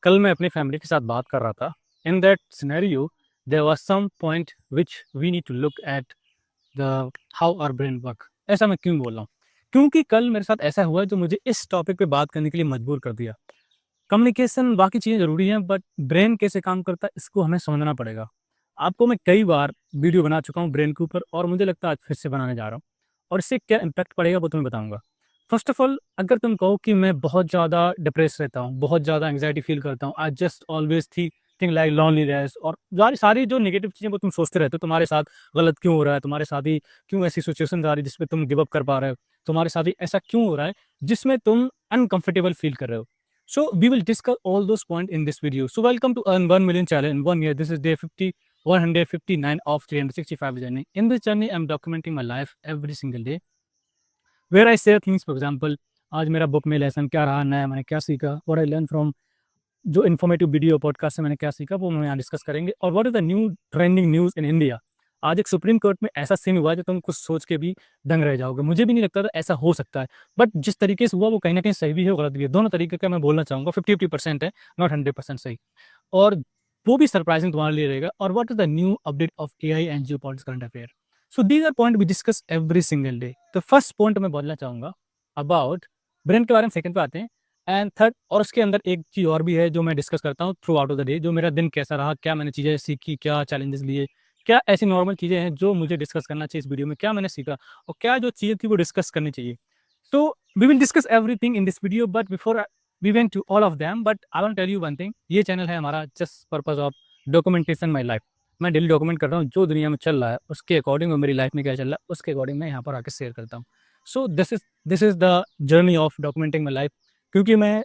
कल मैं अपनी फैमिली के साथ बात कर रहा था। In that scenario there was some point which we need to look at the how our brain work. ऐसा मैं क्यों बोल रहा हूँ? क्योंकि कल मेरे साथ ऐसा हुआ जो मुझे इस टॉपिक पे बात करने के लिए मजबूर कर दिया। कम्युनिकेशन बाकी चीज़ें ज़रूरी हैं, बट ब्रेन कैसे काम करता है इसको हमें समझना पड़ेगा। आपको मैं कई बार वीडियो बना चुका हूँ ब्रेन के ऊपर, और मुझे लगता है आज फिर से बनाने जा रहा हूँ, और इससे क्या इम्पैक्ट पड़ेगा वो तुम्हें बताऊँगा। फर्स्ट ऑफ ऑल, अगर तुम कहो कि मैं बहुत ज़्यादा डिप्रेस रहता हूँ, बहुत ज़्यादा एंग्जायटी फ़ील करता हूँ, I just always think like loneliness, और सारी सारी जो नेगेटिव चीज़ें वो तुम सोचते रहते हो, तुम्हारे साथ गलत क्यों हो रहा है, तुम्हारे साथ ही क्यों ऐसी सिचुएशन आ रही है जिसमें तुम गिव अप कर पा रहे हो, तुम्हारे साथ ही ऐसा क्यों हो रहा है जिसमें तुम अनकंफर्टेबल फ़ील कर रहे हो। So we will discuss all those points in this video. So welcome to Earn 1 Million Challenge in 1 year. This is day 159 of 365 journey. In this journey, I'm documenting my life every single day. Where I share things, for example, आज मेरा book में lesson क्या रहा नया, मैंने क्या सीखा, what I learned from जो इन्फॉर्मेटिव वीडियो पॉडकास्ट से मैंने क्या सीखा वो हम यहाँ डिस्कस करेंगे। और what is the new trending news in India. आज एक सुप्रीम कोर्ट में ऐसा सीन हुआ है जो तुम कुछ सोच के भी दंग रह जाओगे। मुझे भी नहीं लगता था ऐसा हो सकता है, बट जिस तरीके से हुआ वो कहीं ना कहीं सही भी है और गलत भी है। दोनों तरीके का मैं बोलना चाहूँगा, 50-50% है, नॉट 100% सही। और वो भी सरप्राइजिंग तुम्हारे लिए रहेगा। और what is the new update of AI and geopolitics current affair. So these are point we discuss every single day. तो फर्स्ट पॉइंट मैं बोलना चाहूँगा अबाउट ब्रेन के बारे में, सेकंड पे आते हैं, एंड थर्ड, और उसके अंदर एक चीज़ और भी है जो मैं डिस्कस करता हूँ through out of the day, जो मेरा दिन कैसा रहा, क्या मैंने चीज़ें सीखी, क्या चैलेंजेस लिए, क्या ऐसी नॉर्मल चीज़ें हैं जो मुझे डिस्कस करना चाहिए इस वीडियो में, क्या मैंने सीखा, और क्या जो चीज़ें थी वो डिस्कस करनी चाहिए। So we will discuss everything in this video, but before we went to all of them, but I want tell you one thing. ये चैनल है हमारा just purpose of documentation my life. मैं daily document कर रहा हूँ जो दुनिया में चल रहा है उसके अकॉर्डिंग, और मेरी लाइफ में क्या चल रहा है उसके अकॉर्डिंग मैं यहाँ पर आके शेयर करता हूँ। So this is the journey of documenting my life. क्योंकि मैं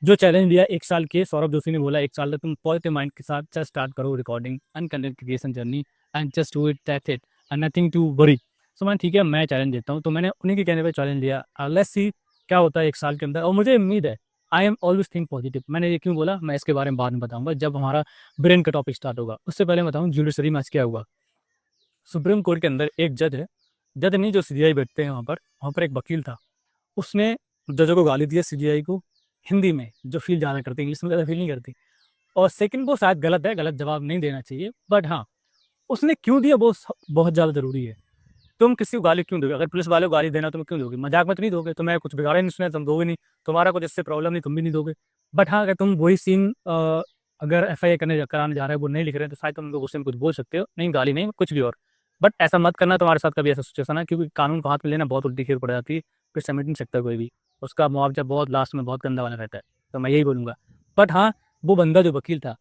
जो चैलेंज दिया 1 साल के, सौरभ जोशी ने बोला 1 साल तक तुम पॉजिटिव माइंड के साथ जस्ट स्टार्ट करो recording and content creation journey and just do it, that's it, and nothing to worry. So मैं ठीक है, मैं चैलेंज देता हूँ। तो मैंने उन्हीं के कहने पे चैलेंज लिया। लेट्स सी क्या होता है 1 साल के अंदर, और मुझे उम्मीद है। I am always think positive. मैंने ये क्यों बोला मैं इसके बारे में बाद में बताऊंगा जब हमारा ब्रेन का टॉपिक स्टार्ट होगा। उससे पहले बताऊँ जुडिशरी में आज क्या हुआ। सुप्रीम कोर्ट के अंदर एक जज है, जज नहीं जो सीजीआई बैठते हैं वहाँ पर एक वकील था। उसने जजों को गाली दिया, सीजीआई को, हिंदी में, जो फील ज़्यादा करती है, इंग्लिश में ज़्यादा फील नहीं करती। और सेकंड, वो शायद गलत है, गलत जवाब नहीं देना चाहिए, बट हाँ, उसने क्यों दिया वो बहुत ज़्यादा ज़रूरी है। तुम किसी को गाली क्यों दोगे? अगर पुलिस वाले को गाली देना तुम क्यों दोगे? मजाक में तो नहीं दोगे, तुम्हें कुछ बिगाड़ा नहीं उसने, तुम दोगे नहीं। तुम्हारा कुछ इससे प्रॉब्लम नहीं, तुम भी नहीं दोगे। बट हाँ, अगर तुम वही सीन अगर एफआईआर कराने जा रहे हो, वो नहीं लिख रहे हैं, तो शायद तुम उनको गुस्से में कुछ बोल सकते हो, नहीं गाली नहीं, कुछ भी और। बट ऐसा मत करना, तुम्हारे साथ कभी ऐसा सिचुएशन है, क्योंकि कानून को हाथ में लेना बहुत उल्टी खेल पड़ जाती है, फिर समझ नहीं सकता कोई भी। उसका मुआवजा बहुत लास्ट में बहुत गंदा वाला रहता है। तो मैं यही बोलूँगा। बट हाँ, वो बंदा जो वकील था,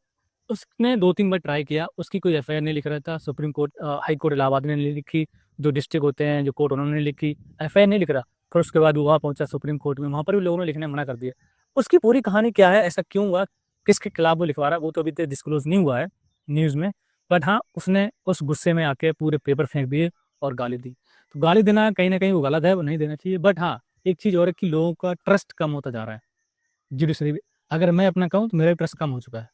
उसने 2-3 बार ट्राई किया, उसकी कोई एफआईआर नहीं लिख रहा था। Supreme court, high court Allahabad ने नहीं लिखी, जो डिस्ट्रिक्ट होते हैं, जो कोर्ट, उन्होंने नहीं लिखी, एफआईआर नहीं लिख रहा। फिर उसके बाद वो वहाँ पहुँचा सुप्रीम कोर्ट में, वहाँ पर भी लोगों ने लिखने मना कर दिया। उसकी पूरी कहानी क्या है, ऐसा क्यों हुआ, किसके खिलाफ वो लिखवा रहा है, वो तो अभी तक डिस्क्लोज़ नहीं हुआ है न्यूज़ में। बट हाँ, उसने उस गुस्से में आके पूरे पेपर फेंक दिए और गाली दी। तो गाली देना कहीं न कहीं वो गलत है, वो नहीं देना चाहिए। बट हाँ, एक चीज़ और है कि लोगों का ट्रस्ट कम होता जा रहा है जुडिशरी पे। अगर मैं अपना कहूँ तो मेरा ट्रस्ट कम हो चुका है।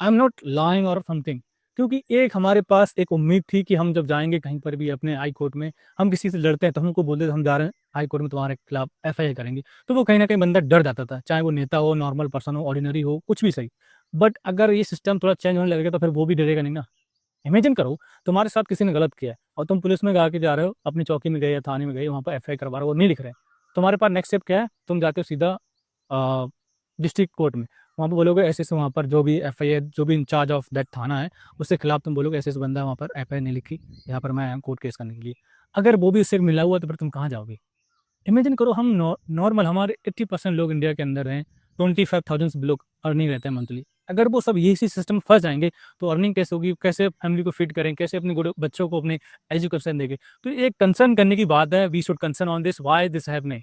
आई एम नॉट लाइंग और समथिंग, क्योंकि एक हमारे पास एक उम्मीद थी कि हम जब जाएँगे कहीं पर भी अपने हाई कोर्ट में, हम किसी से लड़ते हैं तो हमको बोलते थे हम जा रहे हैं हाई कोर्ट में तुम्हारे खिलाफ एफआईआर करेंगे। तो वो कहीं न कहीं बंदा डर जाता था, चाहे वो नेता हो, नॉर्मल पर्सन हो, ऑर्डिनरी हो, कुछ भी सही। बट अगर ये सिस्टम थोड़ा चेंज होने लगेगा तो फिर वो भी डरेगा नहीं ना। इमेजिन करो, तुम्हारे साथ किसी ने गलत किया है और तुम पुलिस में गा के जा रहे हो, अपनी चौकी में गए या थाने में गए, वहाँ पर एफआईआर करवा रहे हो, वो नहीं लिख रहे हैं। तुम्हारे पास नेक्स्ट स्टेप क्या है? तुम जाते हो सीधा डिस्ट्रिक्ट कोर्ट में, वहाँ पे बोलोगे ऐसे-ऐसे, वहाँ पर जो भी एफआईआर, जो भी इंचार्ज ऑफ दैट थाना है, उसके खिलाफ तुम बोलोगे ऐसे-ऐसे बंदा है वहाँ पर एफआईआर नहीं लिखी, यहाँ पर मैं आया हूँ कोर्ट केस करने के लिए। अगर वो भी उससे मिला हुआ तो फिर तुम कहाँ जाओगे? इमेजिन करो, हम नॉर्मल, हमारे 80% लोग इंडिया के अंदर हैं, 25,000 लोग अर्निंग रहते हैं मंथली। अगर वो सब इसी सिस्टम में फँस जाएँगे, तो अर्निंग कैसे होगी? कैसे फैमिली को फीड करें? कैसे अपने गुड बच्चों को अपने एजुकेशन देंगे? तो ये एक कंसर्न करने की बात है, we should concern on this, why this happening.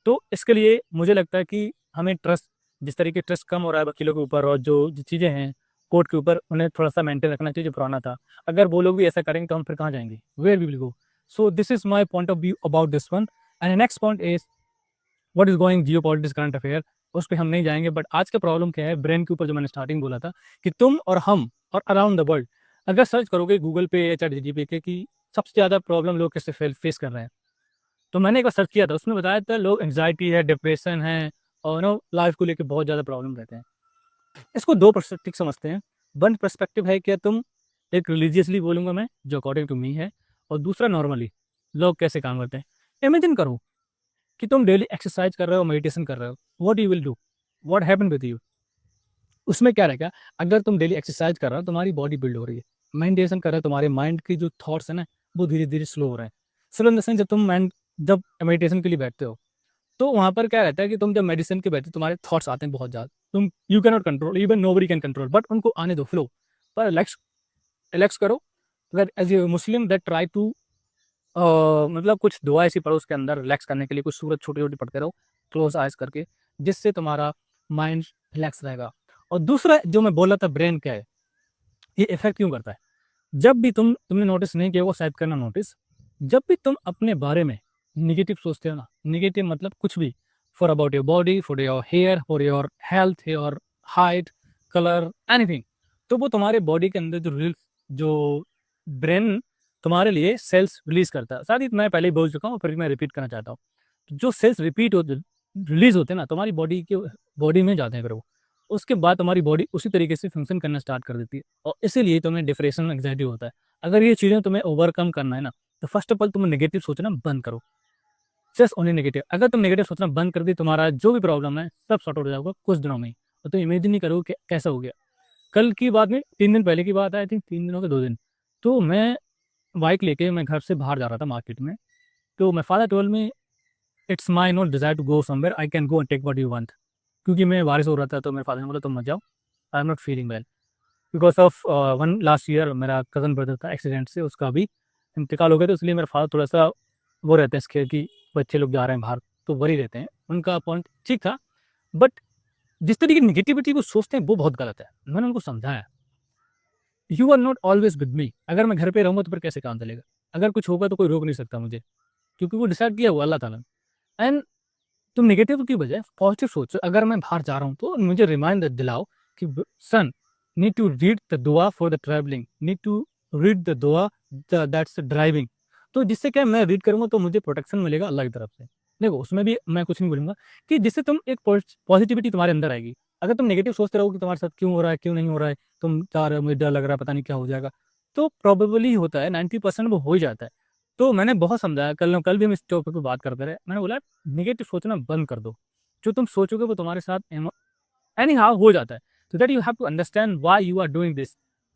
तो इसके लिए मुझे लगता है कि हमें ट्रस्ट, जिस तरीके ट्रस्ट कम हो रहा है वकीलों के ऊपर और जो चीज़ें हैं कोर्ट के ऊपर, उन्हें थोड़ा-सा मेंटेन रखना चाहिए जो पुराना था। अगर वो लोग भी ऐसा करेंगे तो हम फिर कहाँ जाएँगे? Where we will go? So this is my point of view about this one. And next point is what is going geopolitics current affair. उस पे हम नहीं जाएँगे, बट आज का प्रॉब्लम क्या है ब्रेन के ऊपर, जो मैंने स्टार्टिंग बोला था कि तुम और हम और अराउंड द वर्ल्ड, अगर सर्च करोगे गूगल पे या चैटजीपीटी पे कि सबसे ज़्यादा प्रॉब्लम लोग कैसे फेस कर रहे हैं, तो मैंने एक बार सर्च किया था, उसमें बताया था लोग एंग्जायटी है, डिप्रेशन है, और लाइफ को लेके बहुत ज़्यादा प्रॉब्लम रहते हैं। इसको 2 पर्सपेक्टिव समझते हैं। वन पर्सपेक्टिव है कि तुम एक रिलीजियसली बोलूँगा मैं, जो अकॉर्डिंग टू मी है, और दूसरा नॉर्मली, लोग कैसे काम करते हैं। इमेजिन करो कि तुम डेली एक्सरसाइज कर रहे हो, मेडिटेशन कर रहे हो, what you will do? What happen with you? उसमें क्या रहेगा, अगर तुम डेली एक्सरसाइज कर रहे हो, तुम्हारी बॉडी बिल्ड हो रही है। मेडिटेशन कर रहे हो, तुम्हारे माइंड की जो थॉट्स है ना, वो धीरे-धीरे स्लो हो रहे हैं। स्लो इन द सेंस, जब मेडिटेशन के लिए बैठते हो, तो वहाँ पर क्या रहता है कि तुम जब मेडिसिन के बैठते हो, तुम्हारे थॉट्स आते हैं बहुत ज़्यादा। तुम you can not control, even nobody can control, but उनको आने दो, फ्लो। पर रिलैक्स रिलैक्स करो। अगर as a Muslim that try to मतलब कुछ दुआ ऐसी पढ़ो उसके अंदर रिलैक्स करने के लिए, कुछ सूरत छोटी-छोटी पढ़ते रहो, क्लोज़ आइज़ करके, जिससे तुम्हारा माइंड रिलैक्स रहेगा। और दूसरा जो मैं बोल रहा था, ब्रेन क्या है, ये इफ़ेक्ट क्यों करता है? जब भी तुमने नोटिस नहीं किया होगा, शायद करना नोटिस, जब भी तुम अपने बारे में नेगेटिव सोचते हो ना, नेगेटिव मतलब कुछ भी, for about your body, for your hair, for your health, your height, colour, anything, तो वो तुम्हारे बॉडी के अंदर जो ब्रेन तुम्हारे लिए सेल्स रिलीज करता है। शायद ही मैं पहले ही बोल चुका हूँ, फिर मैं रिपीट करना चाहता हूँ। जो सेल्स रिलीज होते हैं ना, तुम्हारी बॉडी में जाते हैं, फिर वो उसके बाद तुम्हारी बॉडी उसी तरीके से फंक्शन करना स्टार्ट कर देती है, और इसीलिए तुम्हें डिप्रेशन, एंग्जाइटी होता है। अगर ये चीज़ें तुम्हें ओवरकम करना है ना, तो फर्स्ट ऑफ ऑल तुम नेगेटिव सोचना बंद करो। Just only negative. अगर तुम नेगेटिव सोचना बंद कर दी, तुम्हारा जो भी प्रॉब्लम है सब सॉर्ट आउट हो जाएगा कुछ दिनों में ही। और तुम इमेजिन नहीं करोगे कि कैसा हो गया। कल की बात नहीं, 3 दिन पहले की बात है, आई थिंक 3 दिन हो गए, 2 दिन। तो मैं बाइक लेके मैं घर से बाहर जा रहा था मार्केट में। तो my father told me, it's my not desire to go somewhere, I can go and take what you want. क्योंकि मैं बारिश हो रहा था, तो मेरे फादर ने बोला तुम मत जाओ, I am not feeling well. Because of one last year मेरा कज़न ब्रदर था, एक्सीडेंट से उसका अभी इंतकाल हो गया, तो इसलिए मेरा फादर थोड़ा-सा वो रहते हैं स्केयर कि बच्चे लोग जा रहे हैं बाहर, तो वरी रहते हैं। उनका पॉइंट ठीक था, बट जिस तरीके की नेगेटिविटी वो सोचते हैं वो बहुत गलत है। मैंने उनको समझाया, you are not always with me. अगर मैं घर पे रहूँगा तो फिर कैसे काम चलेगा? अगर कुछ होगा तो कोई रोक नहीं सकता मुझे, क्योंकि वो डिसाइड किया हुआ अल्लाह ताला ने। एंड तुम नेगेटिव की बजाय पॉजिटिव सोचो। अगर मैं बाहर जा रहा हूँ तो मुझे रिमाइंडर दिलाओ कि son, need to read the दुआ for the travelling, need to read the दुआ दैट्स ड्राइविंग। तो जिससे क्या, मैं रीड करूंगा तो मुझे प्रोटेक्शन मिलेगा अल्लाह की तरफ से। देखो उसमें भी मैं कुछ नहीं बोलूंगा, कि जिससे तुम एक पॉजिटिविटी तुम्हारे अंदर आएगी। अगर तुम नेगेटिव सोचते रहोगे कि तुम्हारे साथ क्यों हो रहा है, क्यों नहीं हो रहा है, तुम जा रहे हो, मुझे डर लग रहा है, पता नहीं क्या हो जाएगा, तो प्रॉबेबली होता है 90% वो हो ही जाता है। तो मैंने बहुत समझाया, कल भी हम इस टॉपिक पे बात करते रहे। मैंने बोला नेगेटिव सोचना बंद कर दो। जो तुम सोचोगे वो तुम्हारे साथ एनी हाउ हो जाता है। तो that you have to understand why you are doing this.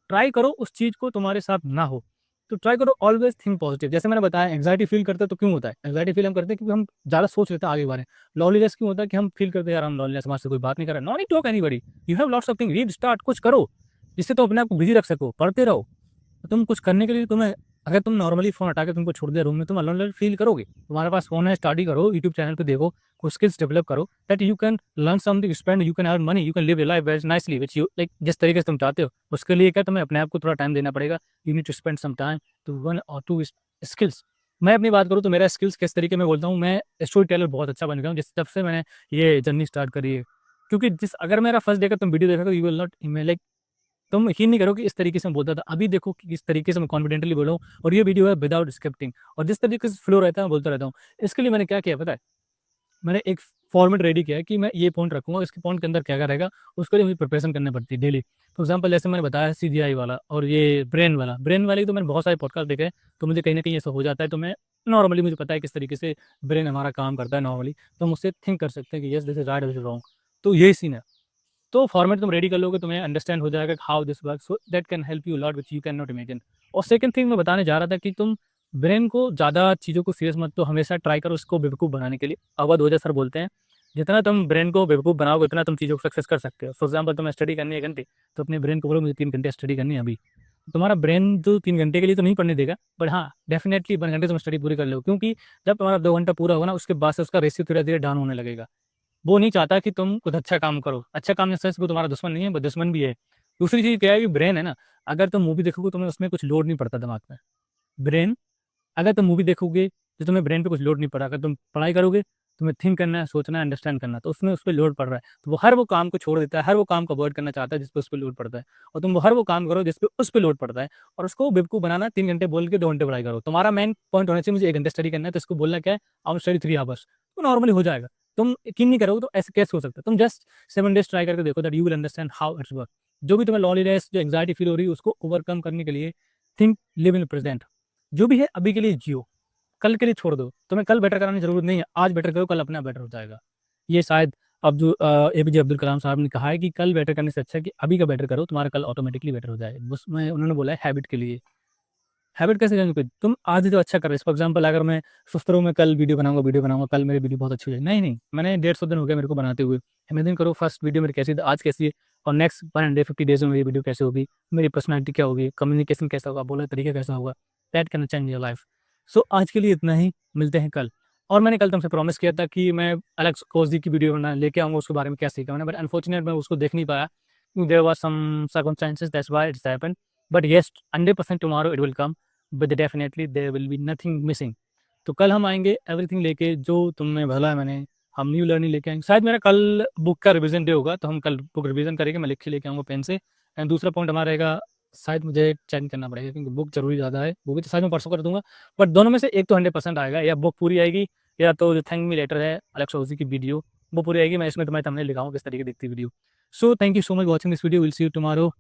Try करो उस चीज़ को तुम्हारे साथ ना हो। तो ट्राई करो ऑलवेज थिंक पॉजिटिव। जैसे मैंने बताया, एंग्जाइटी फील करते हैं तो क्यों होता है? एंग्जाइटी फील हम करते हैं क्योंकि हम ज़्यादा सोच लेते हैं आगे के बारे में। लॉनलीनेस क्यों होता है कि हम फील करते हैं यार हम लॉनलीनेस, हमारे से कोई बात नहीं कर रहा है। Not talk anybody, you have lots of thing, read, start, कुछ करो जिससे तुम अपने आप को बिजी रख सको, पढ़ते रहो। तो तुम कुछ करने के लिए तुम्हें, अगर तुम नॉर्मली फ़ोन हटा के तुमको छोड़ दिया रूम में, तुम अलोन फील करोगे। तुम्हारे पास फ़ोन है, स्टडी करो, यूट्यूब चैनल पे देखो, कुछ स्किल्स डेवलप करो, that you can learn something, spend, you can earn money, you can live your life very nicely which you like, जिस तरीके से तुम चाहते हो। उसके लिए क्या, तुम्हें अपने आप को थोड़ा टाइम देना पड़ेगा। You need to spend some time to one or two skills. मैं अपनी बात करूँ तो मेरा स्किल्स किस तरीके में बोलता हूँ, मैं स्टोरी टेलर बहुत अच्छा बन गया हूँ जिस जब से मैंने ये जर्नी स्टार्ट करी है। क्योंकि जिस अगर मेरा फर्स्ट डे का तुम वीडियो देखोगे, यू विल नॉट लाइक, तुम यकीन नहीं करोगे इस तरीके से मैं बोलता था। अभी देखो कि किस तरीके से मैं कॉन्फिडेंटली बोल रहा हूँ, और ये वीडियो है विदाउट स्क्रिप्टिंग, और जिस तरीके से फ्लो रहता है मैं बोलता रहता हूँ। इसके लिए मैंने क्या किया पता है? मैंने एक फॉर्मेट रेडी किया है कि मैं ये पॉइंट रखूँगा, इसके पॉइंट के अंदर क्या-क्या रहेगा, उसके लिए मुझे प्रिपरेशन करनी पड़ती है डेली। फॉर एग्ज़ाम्पल जैसे मैंने बताया सीजीआई वाला और ये ब्रेन वाले, तो मैंने बहुत सारे पॉडकास्ट देखे हैं, तो मुझे कहीं न कहीं ऐसा हो जाता है। तो मैं नॉर्मली, मुझे पता है किस तरीके से ब्रेन हमारा काम करता है नॉर्मली, तो हम उससे थिंक कर सकते हैं कि yes this is right, this is wrong. तो यही सीन है। तो फॉर्मेट तुम रेडी कर लोगे, तुम्हें अंडरस्टैंड हो जाएगा how this works, so that can help you lot which you can not imagine. और सेकंड थिंग मैं बताने जा रहा था कि तुम ब्रेन को ज़्यादा चीज़ों को सीरियस मत, तो हमेशा ट्राई करो उसको बेवकूफ़ बनाने के लिए। अवध ओझा सर बोलते हैं, जितना तुम ब्रेन को बेवकूफ़ बनाओगे उतना तुम चीज़ों को सक्सेस कर सकते हो। फॉर एग्जाम्पल तुम्हें स्टडी करनी है 1 घंटे, तो अपने ब्रेन को बोलो मुझे 3 घंटे स्टडी करनी है अभी। तुम्हारा ब्रेन जो 3 घंटे के लिए तो नहीं पढ़ने देगा, बट हाँ डेफिनेटली 1 घंटे तुम स्टडी पूरी कर लो, क्योंकि जब तुम्हारा 2 घंटा पूरा होगा ना, उसके बाद से उसका रेशियो धीरे-धीरे डाउन होने लगेगा। वो नहीं चाहता कि तुम कुछ अच्छा काम करो। अच्छा काम इन द सेंस वो तुम्हारा दुश्मन नहीं है, बट दुश्मन भी है। दूसरी चीज़ क्या है कि ब्रेन है ना, अगर तुम मूवी देखोगे तुम्हें उसमें कुछ लोड नहीं पड़ता दिमाग में। ब्रेन, अगर तुम मूवी देखोगे तो तुम्हें ब्रेन पे कुछ लोड नहीं पड़ा। अगर तुम पढ़ाई करोगे, तुम्हें थिंक करना है, सोचना है, अंडरस्टैंड करना है, तो उसमें उस पे लोड पड़ रहा है। तो वो हर वो काम को छोड़ देता है, हर वो काम को अवॉइड करना चाहता है जिस पे उस पे लोड पड़ता है। और तुम वो हर वो काम करो जिस पे उस पे लोड पड़ता है, और उसको बेवकूफ़ बनाना, 3 घंटे बोल के 2 घंटे पढ़ाई करो। तुम्हारा मेन पॉइंट होना चाहिए मुझे 1 घंटे स्टडी करना है, तो इसको बोलना क्या है, आई विल स्टडी 3 आवर्स, तो नॉर्मली हो जाएगा। तुम यकीन नहीं करोगे तो ऐसे कैसे हो सकता है। तुम जस्ट 7 डेज ट्राई करके देखो, that you will understand how it's work. जो भी तुम्हें लॉनलीनेस, जो एंग्जायटी फील हो रही है, उसको ओवरकम करने के लिए थिंक, लिव इन प्रेजेंट। जो भी है अभी के लिए जियो, कल के लिए छोड़ दो। तुम्हें कल बेटर कराने की जरूरत नहीं है, आज बेटर करो, कल अपने आप बेटर हो जाएगा। ये शायद अब जो एपीजे अब्दुल कलाम साहब ने कहा है कि कल बेटर करने से अच्छा है कि अभी का बेटर करो, तुम्हारा कल ऑटोमेटिकली बेटर हो जाएगा। उसमें उन्होंने बोला है हैबिट के लिए। हैबिट कैसे चेंज करें? तुम आज जो अच्छा कर रहे हो, फॉर एग्जाम्पल अगर मैं सोचता रहूँ मैं कल वीडियो बनाऊंगा, कल मेरी वीडियो बहुत अच्छी हो जाएगी, नहीं नहीं, मैंने 150 दिन हो गया मेरे को बनाते हुए। इमेजिन करो फर्स्ट वीडियो मेरी कैसी थी, आज कैसी है, और नेक्स्ट 150 डेज में मेरी वीडियो कैसे होगी, मेरी पर्सनैलिटी क्या होगी, कम्युनिकेशन कैसा होगा, बोलने का तरीका कैसा होगा। That can change your life. So आज के लिए इतना ही, मिलते हैं कल। और मैंने कल तुमसे प्रॉमिस किया था कि मैं एलेक्स कोजी की वीडियो बना लेके आऊंगा, उसके बारे में क्या सीखा मैंने, बट अनफॉर्चुनेट मैं उसको देख नहीं पाया। There was some circumstances, that's why it's happened. But yes, 100% tomorrow it will come, but definitely there will be nothing missing. तो कल हम आएंगे एवरीथिंग लेके जो तुमने भला है, मैंने हम न्यू लर्निंग लेके आएंगे। शायद मेरा कल बुक का रिवीजन डे होगा, तो हम कल बुक रिवीजन करेंगे, मैं लिख के लेके आऊँगा पेन से। एंड दूसरा पॉइंट हमारा रहेगा, शायद मुझे चेंज करना पड़ेगा क्योंकि बुक जरूरी ज़्यादा है, वो भी तो शायद मैं परसों कर दूंगा। बट दोनों में से एक तो 100% आएगा, या बुक पूरी आएगी, या तो जो थैंक मी लेटर है अलेक्स ओजी की वीडियो, वो पूरी आएगी। मैं इसमें तुम्हें थंबनेल लिखाऊंगा किस तरीके दिखती video. So thank you so much watching this video, will see you tomorrow.